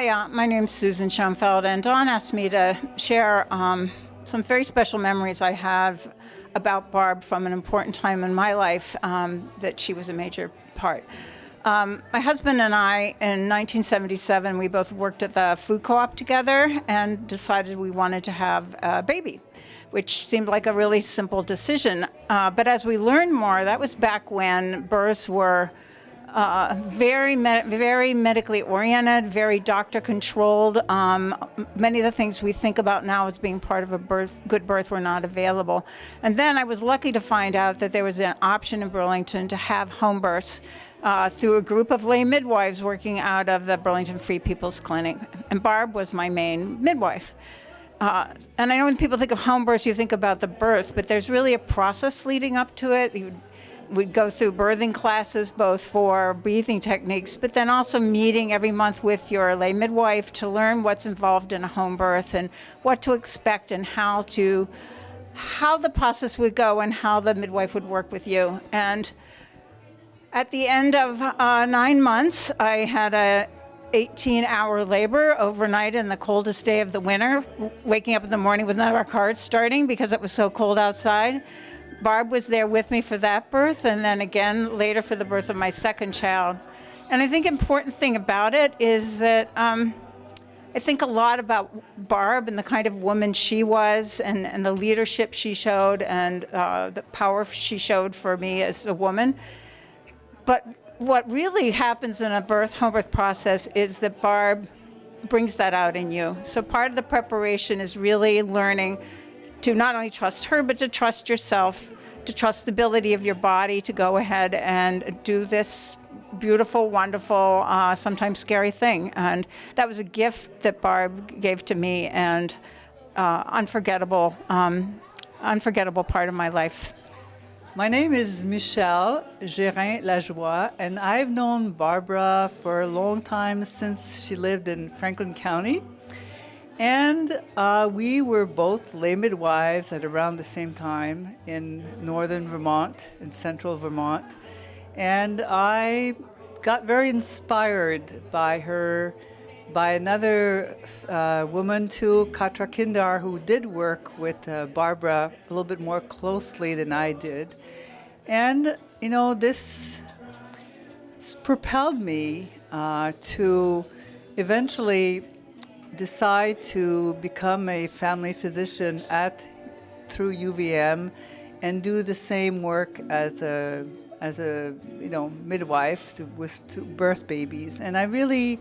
Hi, my name's Susan Schoenfeld, and Dawn asked me to share some very special memories I have about Barb from an important time in my life that she was a major part. My husband and I, in 1977, we both worked at the food co-op together and decided we wanted to have a baby, which seemed like a really simple decision. But as we learned more, that was back when births were very medically oriented, very doctor controlled. Many of the things we think about now as being part of a good birth were not available. And then I was lucky to find out that there was an option in Burlington to have home births through a group of lay midwives working out of the Burlington Free People's Clinic. And Barb was my main midwife. And I know when people think of home births, you think about the birth, but there's really a process leading up to it. We'd go through birthing classes, both for breathing techniques, but then also meeting every month with your lay midwife to learn what's involved in a home birth and what to expect and how the process would go and how the midwife would work with you. And at the end of 9 months, I had a 18-hour labor overnight in the coldest day of the winter, waking up in the morning with none of our cars starting because it was so cold outside. Barb was there with me for that birth, and then again later for the birth of my second child. And I think important thing about it is that I think a lot about Barb and the kind of woman she was and the leadership she showed and the power she showed for me as a woman. But what really happens in a home birth process is that Barb brings that out in you. So part of the preparation is really learning to not only trust her, but to trust yourself, to trust the ability of your body to go ahead and do this beautiful, wonderful, sometimes scary thing. And that was a gift that Barb gave to me, and unforgettable part of my life. My name is Michelle Gérin-Lajoie, and I've known Barbara for a long time, since she lived in Franklin County. And we were both lay midwives at around the same time in northern Vermont, in central Vermont. And I got very inspired by her, by another woman too, Katra Kindar, who did work with Barbara a little bit more closely than I did. And, you know, this propelled me to eventually decide to become a family physician through UVM and do the same work as a midwife to birth babies. And I really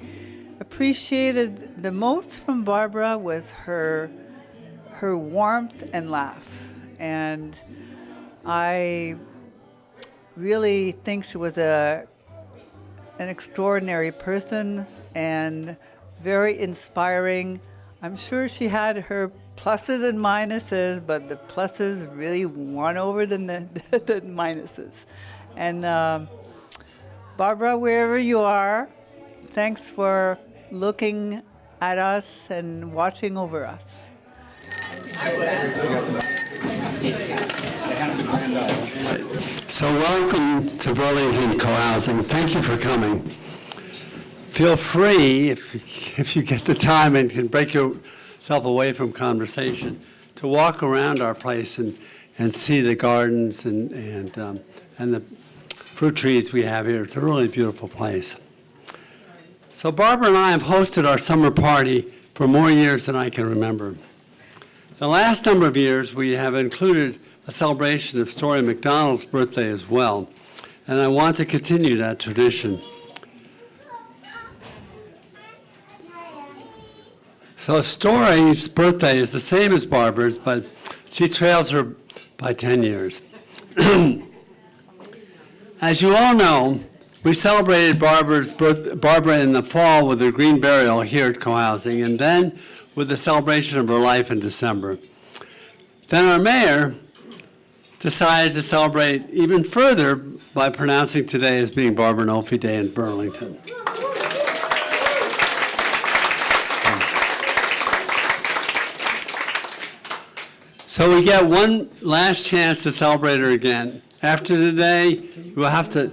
appreciated the most from Barbara was her warmth and laugh. And I really think she was an extraordinary person and very inspiring. I'm sure she had her pluses and minuses, but the pluses really won over the minuses. And Barbara, wherever you are, thanks for looking at us and watching over us. So welcome to Burlington Cohousing. Thank you for coming. Feel free, if you get the time and can break yourself away from conversation, to walk around our place and see the gardens and the fruit trees we have here. It's a really beautiful place. So Barbara and I have hosted our summer party for more years than I can remember. The last number of years, we have included a celebration of Story McDonald's birthday as well, and I want to continue that tradition. So Story's birthday is the same as Barbara's, but she trails her by 10 years. As you all know, we celebrated Barbara in the fall with her green burial here at Cohousing, and then with the celebration of her life in December. Then our mayor decided to celebrate even further by pronouncing today as being Barbara Nolfi Day in Burlington. So we get one last chance to celebrate her again. After today, we'll have to.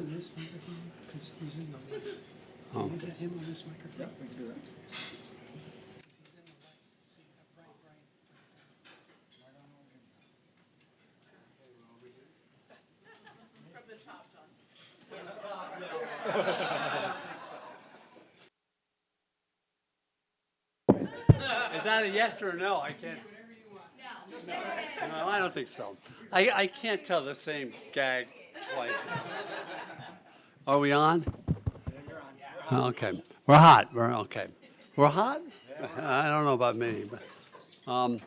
Is that a yes or a no? I can't. No, I don't think so. I can't tell the same gag twice. Are we on? Okay. We're hot. We're okay. We're hot? I don't know about me, but I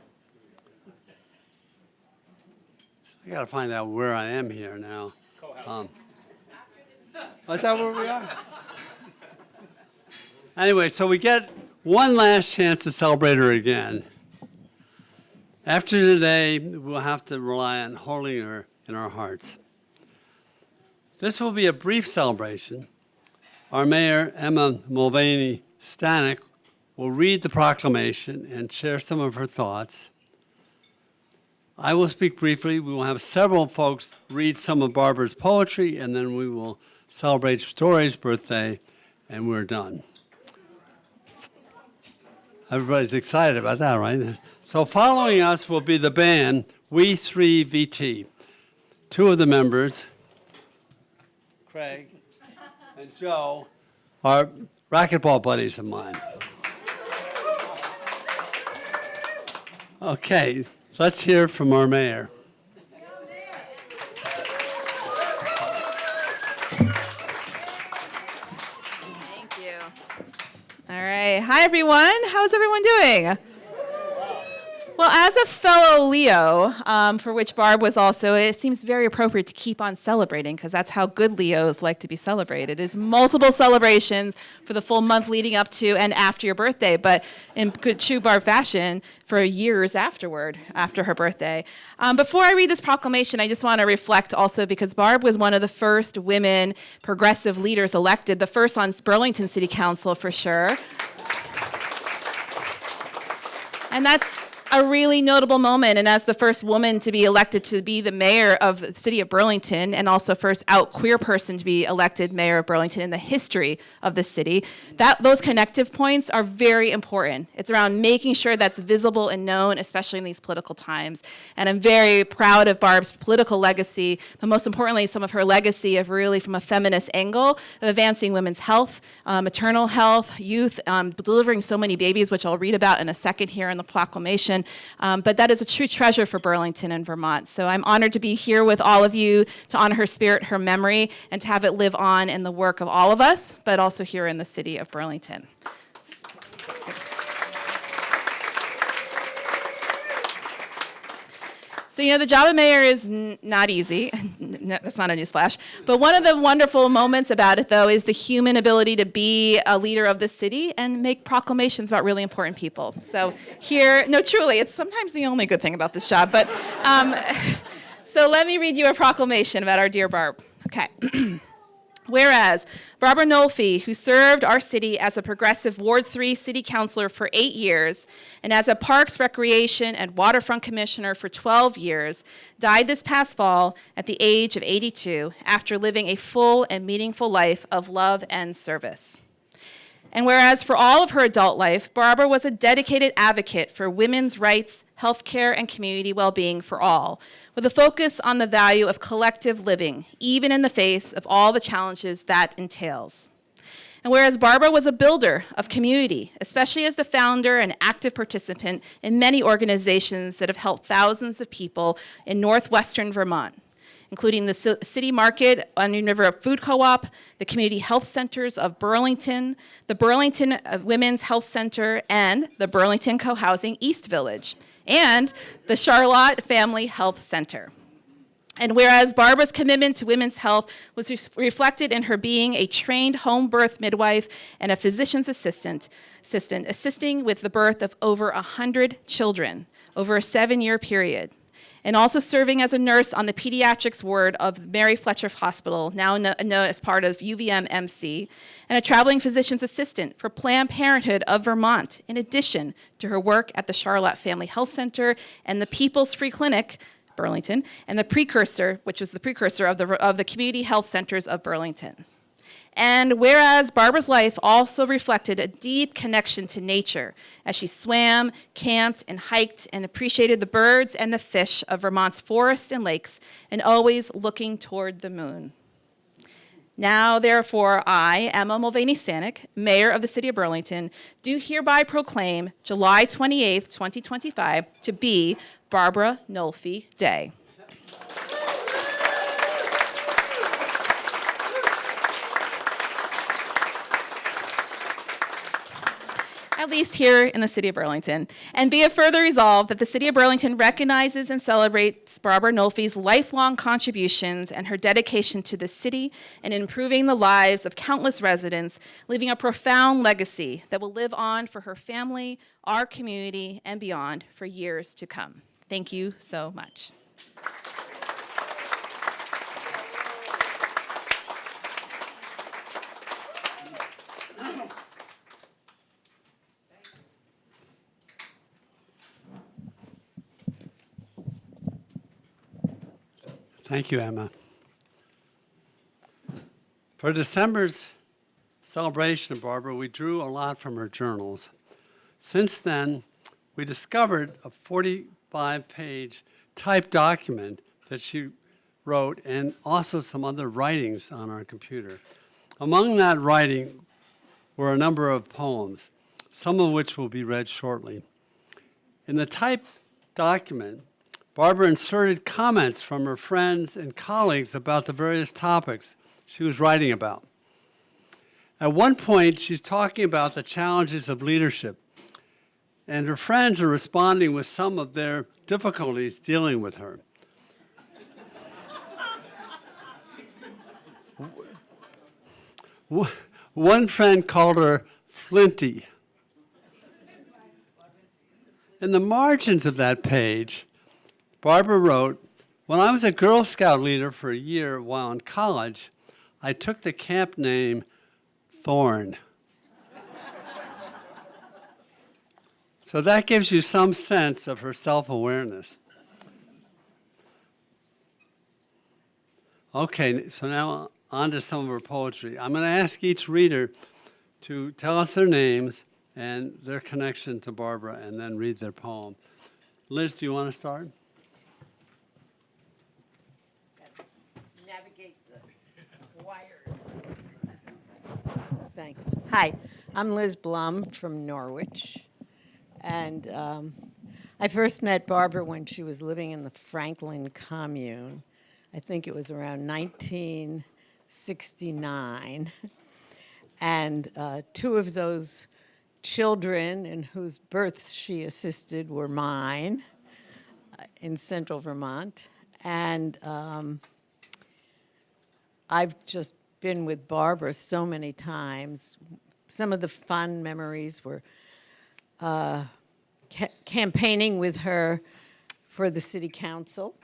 got to find out where I am here now. Is that where we are? Anyway, so we get one last chance to celebrate her again. After today, we'll have to rely on holding her in our hearts. This will be a brief celebration. Our Mayor Emma Mulvaney-Stanak will read the proclamation and share some of her thoughts. I will speak briefly. We will have several folks read some of Barbara's poetry, and then we will celebrate Story's birthday, and we're done. Everybody's excited about that, right? So following us will be the band, We3VT. Two of the members, Craig and Joe, are racquetball buddies of mine. Okay, let's hear from our mayor. Thank you. All right. Hi, everyone. How's everyone doing? Well, as a fellow Leo, for which Barb was also, it seems very appropriate to keep on celebrating because that's how good Leos like to be celebrated, is multiple celebrations for the full month leading up to and after your birthday, but in good true Barb fashion, for years afterward, after her birthday. Before I read this proclamation, I just want to reflect also because Barb was one of the first women progressive leaders elected, the first on Burlington City Council for sure. And that's a really notable moment, and as the first woman to be elected to be the mayor of the city of Burlington, and also first out queer person to be elected mayor of Burlington in the history of the city, those connective points are very important. It's around making sure that's visible and known, especially in these political times. And I'm very proud of Barb's political legacy, but most importantly, some of her legacy of really from a feminist angle of advancing women's health, maternal health, youth, delivering so many babies, which I'll read about in a second here in the proclamation. But that is a true treasure for Burlington and Vermont. So I'm honored to be here with all of you to honor her spirit, her memory, and to have it live on in the work of all of us, but also here in the city of Burlington. So, the job of mayor is not easy. No, that's not a newsflash. But one of the wonderful moments about it, though, is the human ability to be a leader of the city and make proclamations about really important people. So here, no, truly, it's sometimes the only good thing about this job. But so let me read you a proclamation about our dear Barb. Okay. Whereas Barbara Nolfi, who served our city as a progressive Ward 3 city councilor for 8 years and as a Parks, Recreation, and Waterfront commissioner for 12 years, died this past fall at the age of 82 after living a full and meaningful life of love and service. And whereas for all of her adult life, Barbara was a dedicated advocate for women's rights, healthcare, and community well-being for all, with a focus on the value of collective living, even in the face of all the challenges that entails. And whereas Barbara was a builder of community, especially as the founder and active participant in many organizations that have helped thousands of people in northwestern Vermont, including the City Market, Onion River Food Co-op, the Community Health Centers of Burlington, the Burlington Women's Health Center, and the Burlington Cohousing East Village, and the Charlotte Family Health Center. And whereas Barbara's commitment to women's health was reflected in her being a trained home birth midwife and a physician's assistant, assisting with the birth of over 100 children over a 7-year period, and also serving as a nurse on the pediatrics ward of Mary Fletcher Hospital, now known as part of UVM-MC, and a traveling physician's assistant for Planned Parenthood of Vermont, in addition to her work at the Charlotte Family Health Center and the People's Free Clinic, Burlington, and the precursor, which was the precursor of the Community Health Centers of Burlington. And whereas Barbara's life also reflected a deep connection to nature as she swam, camped, and hiked and appreciated the birds and the fish of Vermont's forests and lakes, and always looking toward the moon. Now, therefore, I, Emma Mulvaney-Stanak, Mayor of the City of Burlington, do hereby proclaim July 28th, 2025 to be Barbara Nolfi Day. At least here in the City of Burlington. And be it further resolved that the City of Burlington recognizes and celebrates Barbara Nolfi's lifelong contributions and her dedication to the city and improving the lives of countless residents, leaving a profound legacy that will live on for her family, our community, and beyond for years to come. Thank you so much. Thank you, Emma. For December's celebration of Barbara, we drew a lot from her journals. Since then, we discovered a 45-page typed document that she wrote and also some other writings on our computer. Among that writing were a number of poems, some of which will be read shortly. In the typed document, Barbara inserted comments from her friends and colleagues about the various topics she was writing about. At one point, she's talking about the challenges of leadership, and her friends are responding with some of their difficulties dealing with her. One friend called her Flinty. In the margins of that page, Barbara wrote, "When I was a Girl Scout leader for a year while in college, I took the camp name Thorn." So that gives you some sense of her self-awareness. Okay, so now on to some of her poetry. I'm going to ask each reader to tell us their names and their connection to Barbara and then read their poem. Liz, do you want to start? Navigate the wires. Thanks. Hi, I'm Liz Blum from Norwich. And I first met Barbara when she was living in the Franklin commune. I think it was around 1969. And two of those children in whose births she assisted were mine in central Vermont. And I've just been with Barbara so many times. Some of the fun memories were campaigning with her for the city council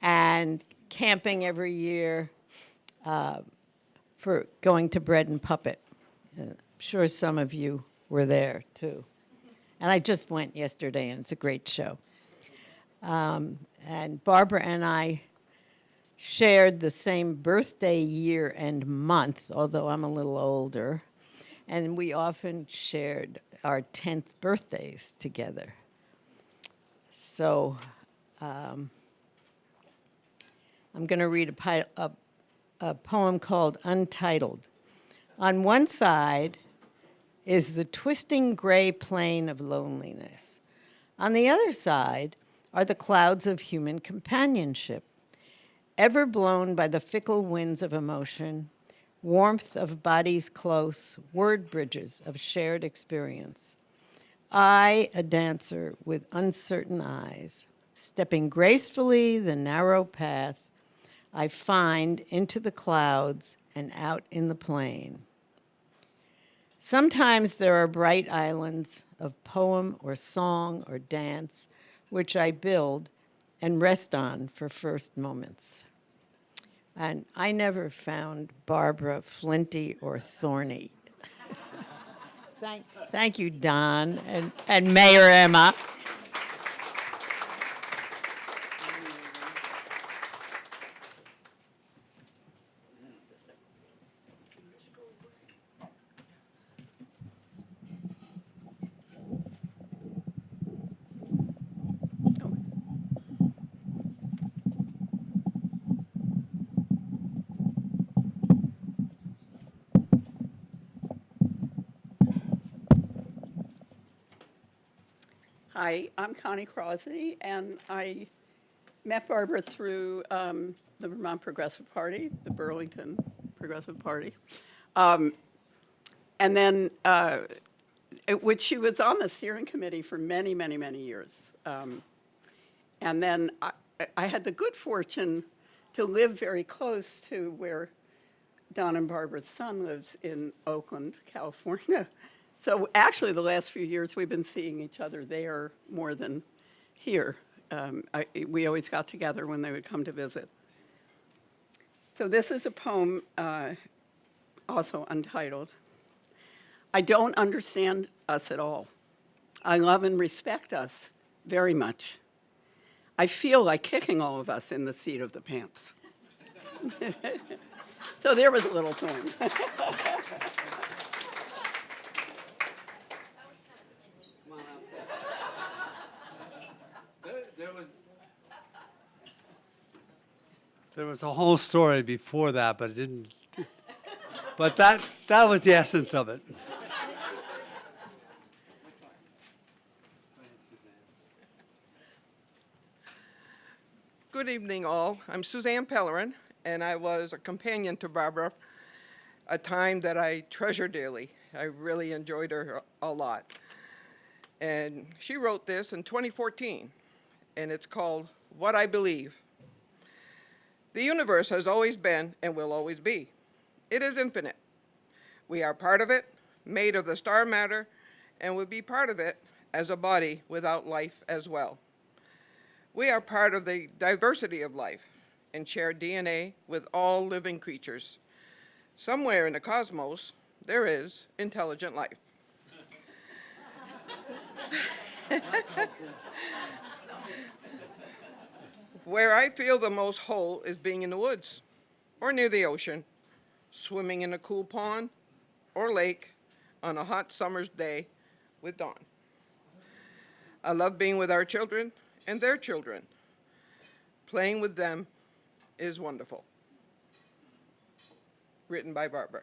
and camping every year for going to Bread and Puppet. I'm sure some of you were there too. And I just went yesterday, and it's a great show. And Barbara and I shared the same birthday year and month, although I'm a little older. And we often shared our 10th birthdays together. So I'm going to read a poem called Untitled. On one side is the twisting gray plain of loneliness. On the other side are the clouds of human companionship, ever blown by the fickle winds of emotion, warmth of bodies close, word bridges of shared experience. I, a dancer with uncertain eyes, stepping gracefully the narrow path, I find into the clouds and out in the plain. Sometimes there are bright islands of poem or song or dance, which I build and rest on for first moments. And I never found Barbara flinty or thorny. Thank you, Don, and Mayor Emma. Hi, I'm Connie Crosby, and I met Barbara through the Vermont Progressive Party, the Burlington Progressive Party. And then, which she was on the steering committee for many, many, many years. And then I had the good fortune to live very close to where Don and Barbara's son lives in Oakland, California. So actually, the last few years, we've been seeing each other there more than here. We always got together when they would come to visit. So this is a poem, also untitled. I don't understand us at all. I love and respect us very much. I feel like kicking all of us in the seat of the pants. So there was a little poem. There was a whole story before that, but it didn't. But that was the essence of it. Good evening, all. I'm Suzanne Pellerin, and I was a companion to Barbara, a time that I treasure dearly. I really enjoyed her a lot. And she wrote this in 2014, and it's called What I Believe. The universe has always been and will always be. It is infinite. We are part of it, made of the star matter, and will be part of it as a body without life as well. We are part of the diversity of life and share DNA with all living creatures. Somewhere in the cosmos, there is intelligent life. Where I feel the most whole is being in the woods or near the ocean, swimming in a cool pond or lake on a hot summer's day with Dawn. I love being with our children and their children. Playing with them is wonderful. Written by Barbara.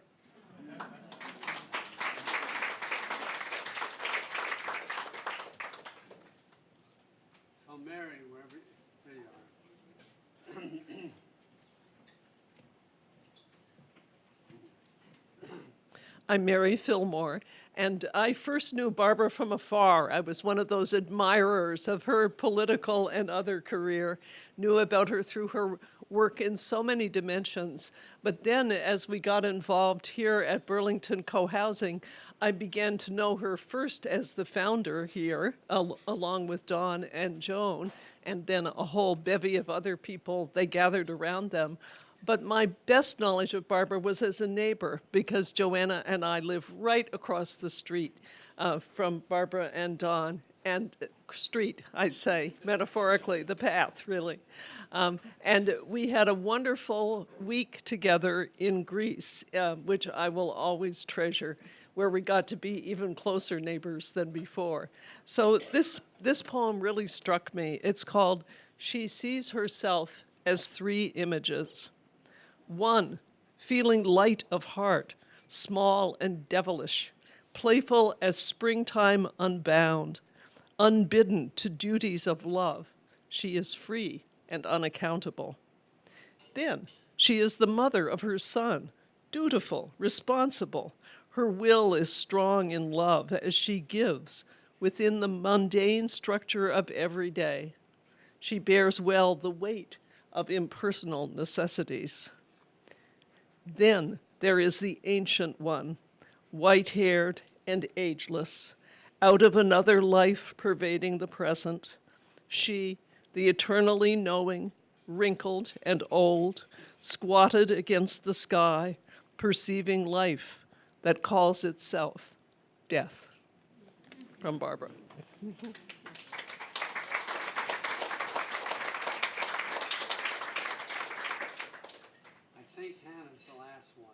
So Mary, wherever there you are. I'm Mary Fillmore, and I first knew Barbara from afar. I was one of those admirers of her political and other career, knew about her through her work in so many dimensions. But then, as we got involved here at Burlington Cohousing, I began to know her first as the founder here, along with Dawn and Joan, and then a whole bevy of other people. They gathered around them. But my best knowledge of Barbara was as a neighbor, because Joanna and I live right across the street from Barbara and Dawn. And street, I say, metaphorically, the path, really. And we had a wonderful week together in Greece, which I will always treasure, where we got to be even closer neighbors than before. So this poem really struck me. It's called She Sees Herself as Three Images. 1, feeling light of heart, small and devilish, playful as springtime unbound, unbidden to duties of love, she is free and unaccountable. Then she is the mother of her son, dutiful, responsible. Her will is strong in love as she gives within the mundane structure of every day. She bears well the weight of impersonal necessities. Then there is the ancient one, white-haired and ageless, out of another life pervading the present. She, the eternally knowing, wrinkled and old, squatted against the sky, perceiving life that calls itself death. From Barbara. I think Hannah's the last one.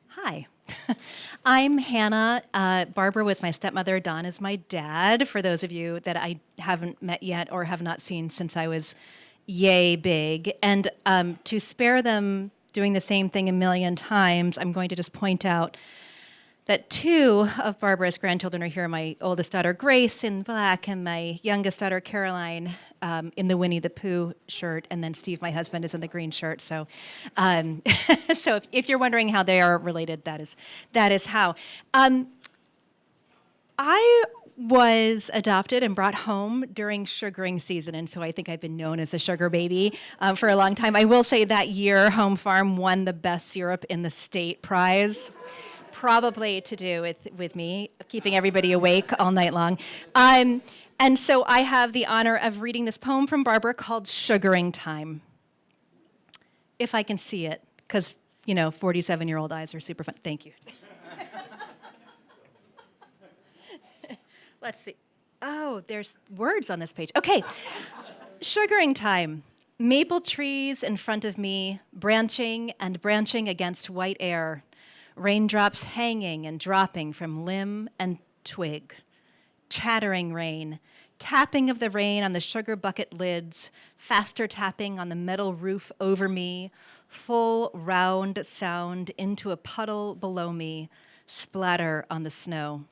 Hi. I'm Hannah. Barbara was my stepmother. Don is my dad, for those of you that I haven't met yet or have not seen since I was yay big. And to spare them doing the same thing a million times, I'm going to just point out that 2 of Barbara's grandchildren are here. My oldest daughter, Grace, in black, and my youngest daughter, Caroline, in the Winnie the Pooh shirt, and then Steve, my husband, is in the green shirt. So, so if you're wondering how they are related, that is how. I was adopted and brought home during sugaring season, and so I think I've been known as a sugar baby for a long time. I will say that year, Home Farm won the best syrup in the state prize. Probably to do with me keeping everybody awake all night long. And so I have the honor of reading this poem from Barbara called Sugaring Time. If I can see it, because, 47-year-old eyes are super fun. Thank you. Let's see. Oh, there's words on this page. Okay. Sugaring time. Maple trees in front of me, branching and branching against white air. Raindrops hanging and dropping from limb and twig. Chattering rain, tapping of the rain on the sugar bucket lids, faster tapping on the metal roof over me, full round sound into a puddle below me, splatter on the snow,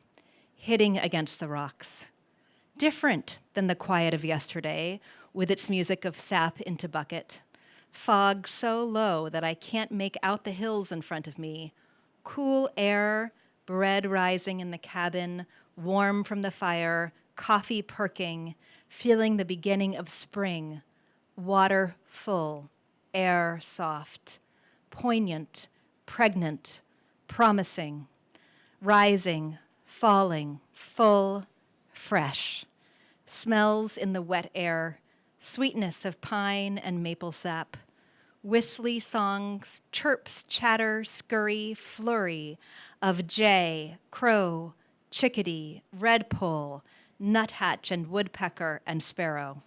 hitting against the rocks. Different than the quiet of yesterday, with its music of sap into bucket. Fog so low that I can't make out the hills in front of me. Cool air, bread rising in the cabin, warm from the fire, coffee perking, feeling the beginning of spring. Water full, air soft, poignant, pregnant, promising, rising, falling, full, fresh. Smells in the wet air, sweetness of pine and maple sap. Whistly songs, chirps, chatter, scurry, flurry of jay, crow, chickadee, redpoll, nuthatch and woodpecker and sparrow.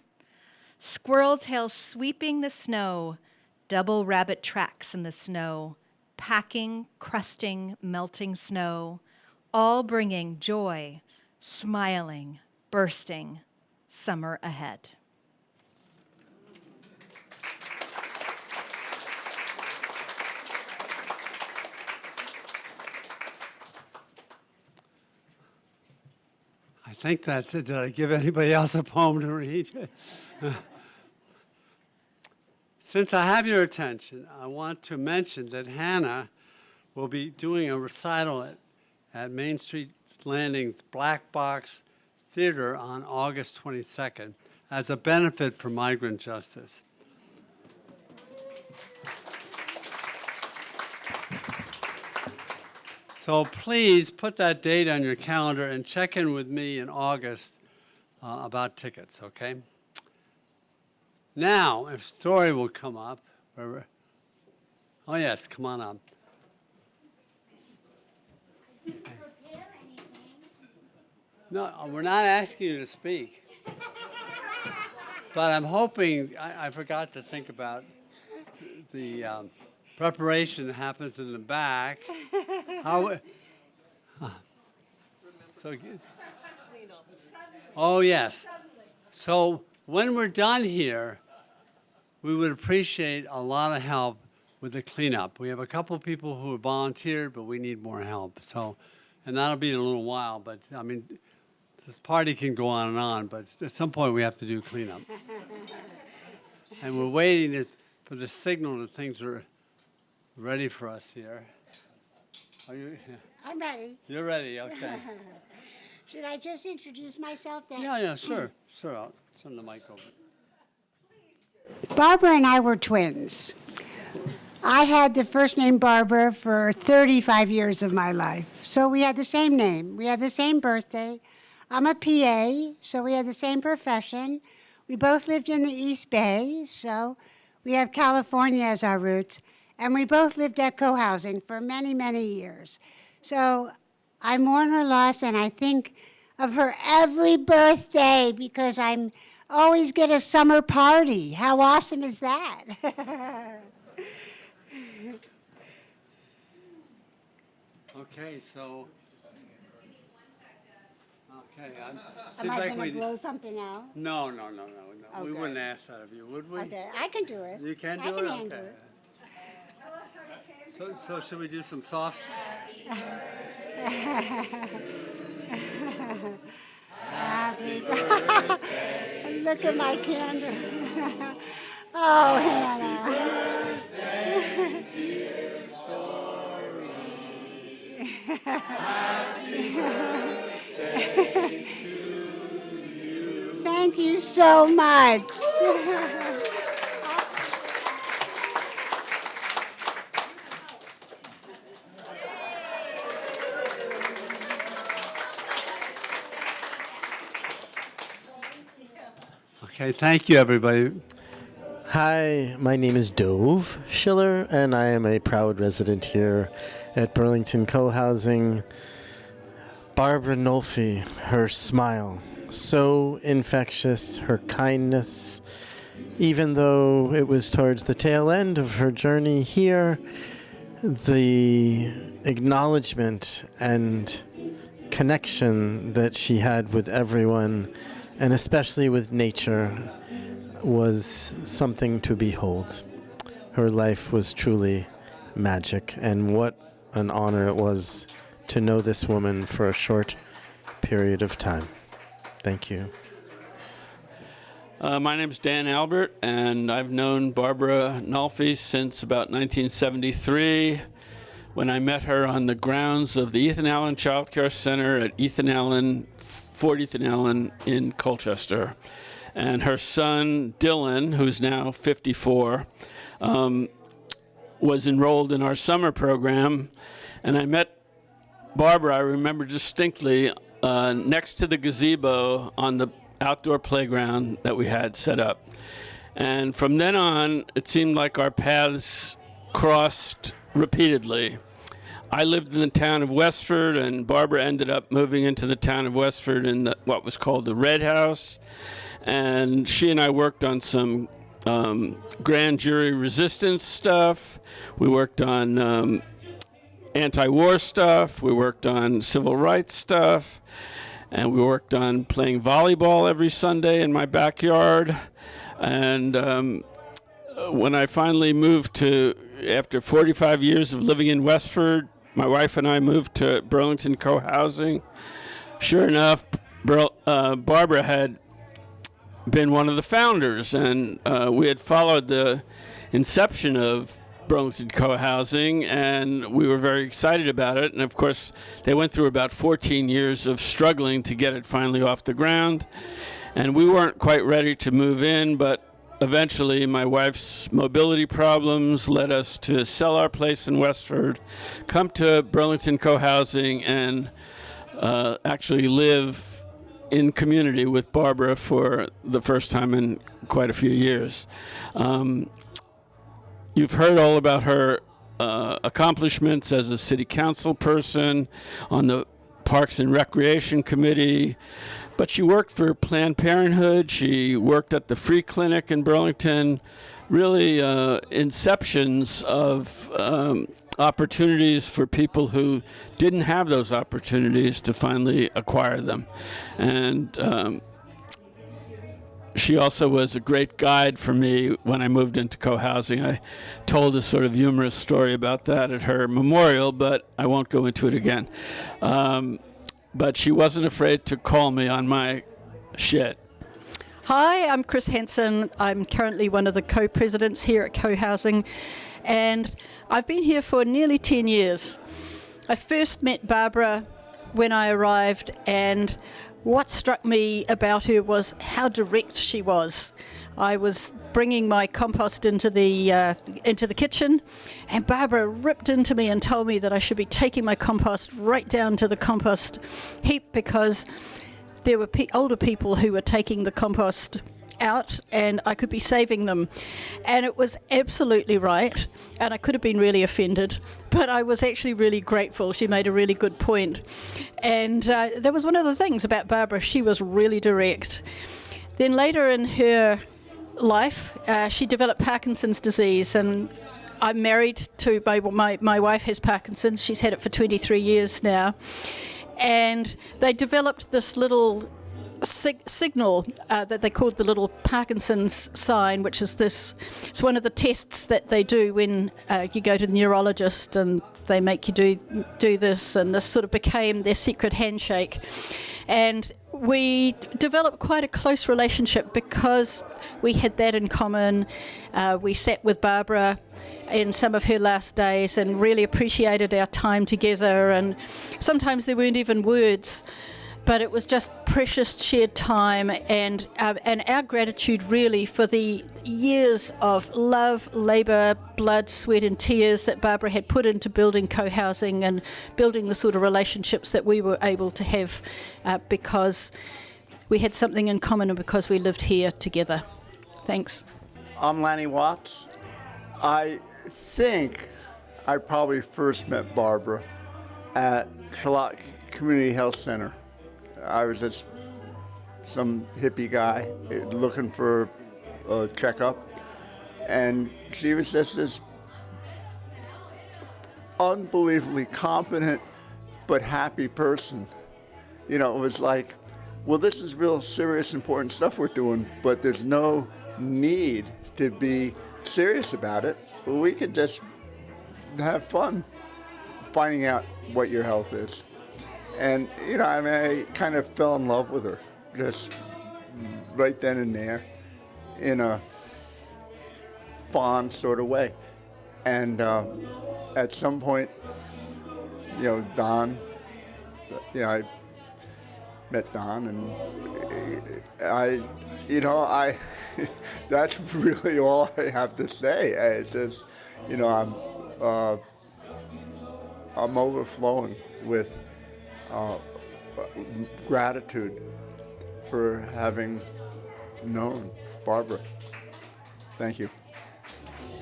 Squirrel tails sweeping the snow, double rabbit tracks in the snow, packing, crusting, melting snow, all bringing joy, smiling, bursting, summer ahead. I think that's it. Did I give anybody else a poem to read? Since I have your attention, I want to mention that Hannah will be doing a recital at Main Street Landing's Black Box Theater on August 22nd as a benefit for migrant justice. So please put that date on your calendar and check in with me in August about tickets, okay? Now, if Story will come up. Oh, yes, come on up. No, we're not asking you to speak. But I'm hoping, I forgot to think about the preparation that happens in the back. Oh, yes. So when we're done here, we would appreciate a lot of help with the cleanup. We have a couple of people who have volunteered, but we need more help. So, and that'll be in a little while, but I mean, this party can go on, but at some point we have to do cleanup. And we're waiting for the signal that things are ready for us here. Are you? I'm ready. You're ready, okay. Should I just introduce myself then? Yeah, sure. I'll turn the mic over. Barbara and I were twins. I had the first name Barbara for 35 years of my life. So we had the same name. We had the same birthday. I'm a PA, so we had the same profession. We both lived in the East Bay, so we have California as our roots. And we both lived at Cohousing for many, many years. So I mourn her loss, and I think of her every birthday because I'm always get a summer party. How awesome is that? Okay, so. Okay, Am seems I like going we. to blow something out? No. We Okay. wouldn't ask that of you, would we? Okay, I can do it. You can do I it? can handle Okay. it. So should we do some softs? Happy birthday. Look at my candle. Oh, Hannah. Thank you so much. Okay, thank you, everybody. Hi, my name is Dove Schiller, and I am a proud resident here at Burlington Cohousing. Barbara Nolfi, her smile, so infectious, her kindness, even though it was towards the tail end of her journey here, the acknowledgement and connection that she had with everyone, and especially with nature, was something to behold. Her life was truly magic, and what an honor it was to know this woman for a short period of time. Thank you. My name's Dan Albert, and I've known Barbara Nolfi since about 1973, when I met her on the grounds of the Ethan Allen Child Care Center at Ethan Allen, Fort Ethan Allen in Colchester. And her son, Dylan, who's now 54, was enrolled in our summer program. And I met Barbara, I remember distinctly, next to the gazebo on the outdoor playground that we had set up. And from then on, it seemed like our paths crossed repeatedly. I lived in the town of Westford, and Barbara ended up moving into the town of Westford in what was called the Red House. And she and I worked on some grand jury resistance stuff. We worked on anti-war stuff. We worked on civil rights stuff. And we worked on playing volleyball every Sunday in my backyard. And when I finally moved to, after 45 years of living in Westford, my wife and I moved to Burlington Cohousing. Sure enough, Barbara had been one of the founders, and we had followed the inception of Burlington Cohousing, and we were very excited about it. And of course, they went through about 14 years of struggling to get it finally off the ground. And we weren't quite ready to move in, but eventually my wife's mobility problems led us to sell our place in Westford, come to Burlington Cohousing, and actually live in community with Barbara for the first time in quite a few years. You've heard all about her accomplishments as a city council person, on the Parks and Recreation Committee, but she worked for Planned Parenthood. She worked at the Free Clinic in Burlington, really inceptions of opportunities for people who didn't have those opportunities to finally acquire them. And she also was a great guide for me when I moved into co-housing. I told a sort of humorous story about that at her memorial, but I won't go into it again. But she wasn't afraid to call me on my shit. Hi, I'm Chris Hansen. I'm currently one of the co-presidents here at Cohousing, and I've been here for nearly 10 years. I first met Barbara when I arrived, and what struck me about her was how direct she was. I was bringing my compost into the kitchen, and Barbara ripped into me and told me that I should be taking my compost right down to the compost heap because there were older people who were taking the compost out and I could be saving them. And it was absolutely right, and I could have been really offended, but I was actually really grateful. She made a really good point. And that was one of the things about Barbara. She was really direct. Then later in her life, she developed Parkinson's disease, and I'm married to my wife has Parkinson's. She's had it for 23 years now. And they developed this little signal that they called the little Parkinson's sign, which is it's one of the tests that they do when you go to the neurologist and they make you do this, and this sort of became their secret handshake. And we developed quite a close relationship because we had that in common. We sat with Barbara in some of her last days and really appreciated our time together, and sometimes there weren't even words, but it was just precious shared time, and our gratitude really for the years of love, labour, blood, sweat and tears that Barbara had put into building co-housing and building the sort of relationships that we were able to have because we had something in common and because we lived here together. Thanks. I'm Lanny Watts. I think I probably first met Barbara at Charlotte Community Health Center. I was just some hippie guy looking for a checkup, and she was just this unbelievably confident but happy person. You know, it was like, well, this is real serious, important stuff we're doing, but there's no need to be serious about it. We could just have fun finding out what your health is. And, you know, I mean, I kind of fell in love with her, just right then and there, in a fond sort of way. And at some point, you know, Don, I met Don, and that's really all I have to say. It's just, you know, I'm overflowing with gratitude for having known Barbara. Thank you.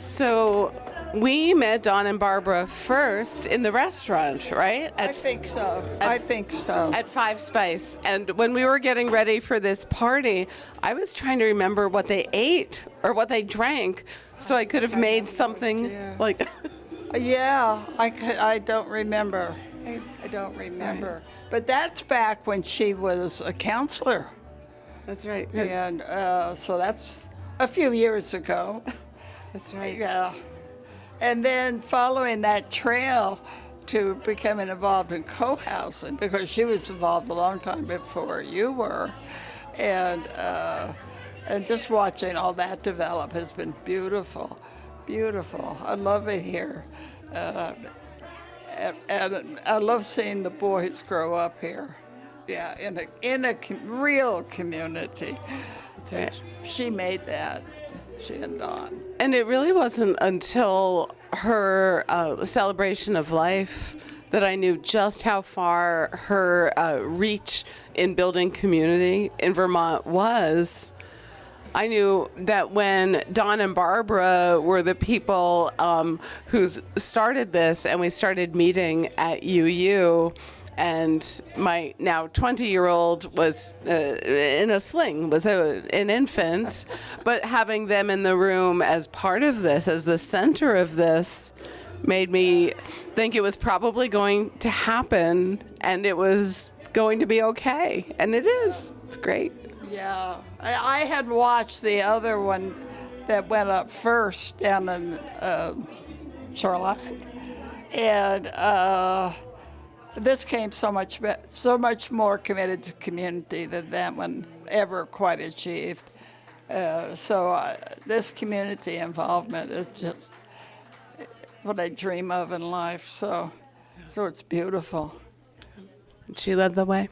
So we met Dawn and Barbara first in the restaurant, right? I think so. I think so. At Five Spice. And when we were getting ready for this party, I was trying to remember what they ate or what they drank so I could have made something like... Yeah, I don't remember. I don't remember. Right. But that's back when she was a counselor. That's right. And so that's a few years ago. That's right. Yeah. And then following that trail to becoming involved in co-housing, because she was involved a long time before you were. And just watching all that develop has been beautiful, beautiful. I love it here. And I love seeing the boys grow up here. Yeah, in a real community. That's right. She made that, she and Dawn. And it really wasn't until her celebration of life that I knew just how far her reach in building community in Vermont was. I knew that when Dawn and Barbara were the people who started this, and we started meeting at UU, and my now 20-year-old was in a sling, was an infant, but having them in the room as part of this, as the center of this, made me think it was probably going to happen, and it was going to be okay, and it is. It's great. Yeah, I had watched the other one that went up first down in Charlotte, and this came so much more committed to community than that one ever quite achieved. So this community involvement is just what I dream of in life. So it's beautiful. She led the way.